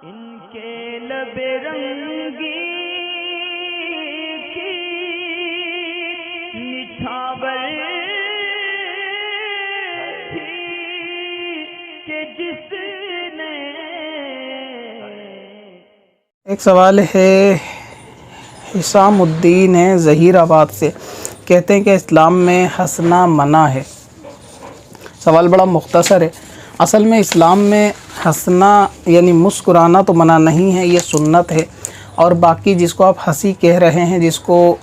ان کے لب رنگی کی نچھاور تھی کہ جس نے. ایک سوال ہے حسام الدین ہے ظہیر آباد سے، کہتے ہیں کہ اسلام میں ہنسنا منع ہے. سوال بڑا مختصر ہے. اصل میں اسلام میں ہنسنا یعنی مسکرانا تو منع نہیں ہے، یہ سنت ہے. اور باقی جس کو آپ ہنسی کہہ رہے ہیں، جس کو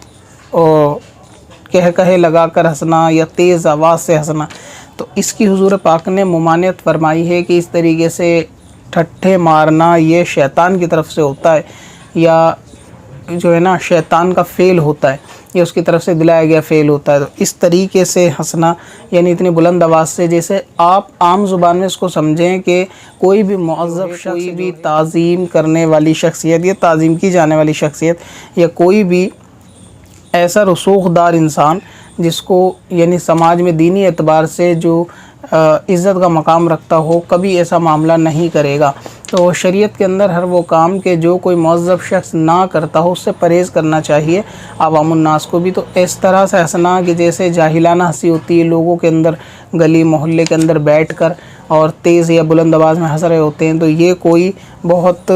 کہے لگا کر ہنسنا یا تیز آواز سے ہنسنا، تو اس کی حضور پاک نے ممانعت فرمائی ہے کہ اس طریقے سے ٹھٹھے مارنا یہ شیطان کی طرف سے ہوتا ہے، یا جو ہے نا شیطان کا فعل ہوتا ہے، یہ اس کی طرف سے دلایا گیا فعل ہوتا ہے. تو اس طریقے سے ہنسنا یعنی اتنی بلند آواز سے، جیسے آپ عام زبان میں اس کو سمجھیں کہ کوئی بھی معذب شخص، کوئی بھی تعظیم کرنے والی شخصیت یا تعظیم کی جانے والی شخصیت، یا کوئی بھی ایسا رسوخ دار انسان جس کو یعنی سماج میں دینی اعتبار سے جو عزت کا مقام رکھتا ہو، کبھی ایسا معاملہ نہیں کرے گا. تو شریعت کے اندر ہر وہ کام کہ جو کوئی معذب شخص نہ کرتا ہو، اس سے پرہیز کرنا چاہیے عوام الناس کو بھی. تو اس طرح سے ہنسنا کہ جیسے جاہلانہ ہنسی ہوتی ہے، لوگوں کے اندر گلی محلے کے اندر بیٹھ کر اور تیز یا بلند آواز میں ہنس رہے ہوتے ہیں، تو یہ کوئی بہت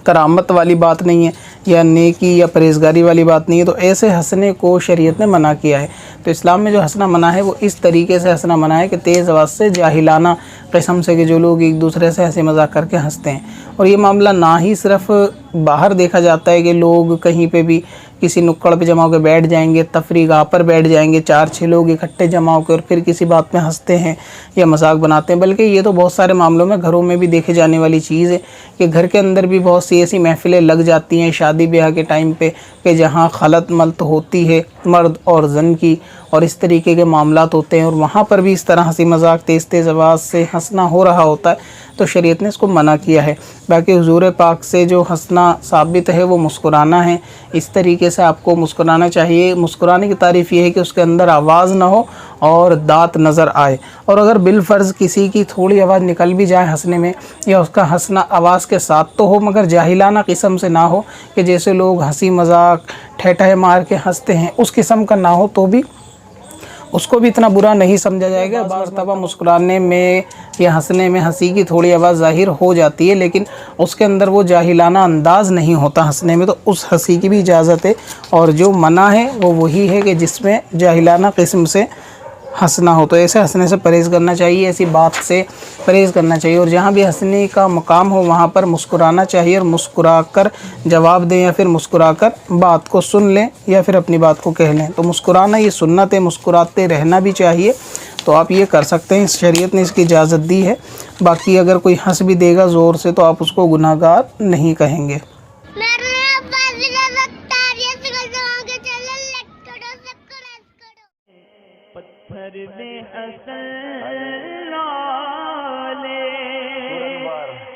کرامت والی بات نہیں ہے، یا نیکی یا پرہیزگاری والی بات نہیں ہے. تو ایسے ہنسنے کو شریعت نے منع کیا ہے. تو اسلام میں جو ہنسنا منع ہے وہ اس طریقے سے ہنسنا منع ہے کہ تیز آواز سے جاہلانہ قسم سے، کہ جو لوگ ایک دوسرے سے ہنسی مذاق کر کے ہنستے ہیں. اور یہ معاملہ نہ ہی صرف باہر دیکھا جاتا ہے کہ لوگ کہیں پہ بھی کسی نکڑ پہ جمع ہو کے بیٹھ جائیں گے، تفریح گاہ پر بیٹھ جائیں گے، 4-6 لوگ اکٹھے جمع ہو کے اور پھر کسی بات پہ ہنستے ہیں یا مذاق بناتے ہیں، بلکہ یہ تو بہت سارے معاملوں میں گھروں میں بھی دیکھے جانے والی چیز ہے کہ گھر کے اندر بھی بہت سی ایسی محفلیں لگ جاتی ہیں شادی بیاہ کے ٹائم پہ کہ جہاں خلط ملط ہوتی ہے مرد اور زن کی، اور اس طریقے کے معاملات ہوتے ہیں، اور وہاں پر بھی اس طرح ہنسی مذاق تیز آواز سے ہنسنا ہو رہا ہوتا ہے. تو شریعت نے اس کو منع کیا ہے. باقی حضور پاک سے جو ہنسنا ثابت ہے وہ مسکرانا ہے. اس طریقے سے آپ کو مسکرانا چاہیے. مسکرانے کی تعریف یہ ہے کہ اس کے اندر آواز نہ ہو اور دانت نظر آئے. اور اگر بالفرض کسی کی تھوڑی آواز نکل بھی جائے ہنسنے میں، یا اس کا ہنسنا آواز کے ساتھ تو ہو مگر جاہلانہ قسم سے نہ ہو کہ جیسے لوگ ہنسی مذاق ٹھٹھے مار کے ہنستے ہیں اس قسم کا نہ ہو، تو بھی اس کو بھی اتنا برا نہیں سمجھا جائے گا. بعض مرتبہ مسکرانے میں یا ہنسنے میں ہنسی کی تھوڑی آواز ظاہر ہو جاتی ہے، لیکن اس کے اندر وہ جاہلانہ انداز نہیں ہوتا ہنسنے میں، تو اس ہنسی کی بھی اجازت ہے. اور جو منع ہے وہ وہی ہے کہ جس میں جاہلانہ قسم سے ہنسنا ہو. تو ایسے ہنسنے سے پرہیز کرنا چاہیے، ایسی بات سے پرہیز کرنا چاہیے. اور جہاں بھی ہنسنے کا مقام ہو وہاں پر مسکرانا چاہیے، اور مسکرا کر جواب دیں یا پھر مسکرا کر بات کو سن لیں یا پھر اپنی بات کو کہہ لیں. تو مسکرانا یہ سنت ہے، مسکراتے رہنا بھی چاہیے. تو آپ یہ کر سکتے ہیں، شریعت نے اس کی اجازت دی ہے. باقی اگر کوئی ہنس بھی دے گا زور سے تو آپ اس کو گناہ گار نہیں کہیں گے. پتھر میں اصل والے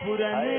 پرانے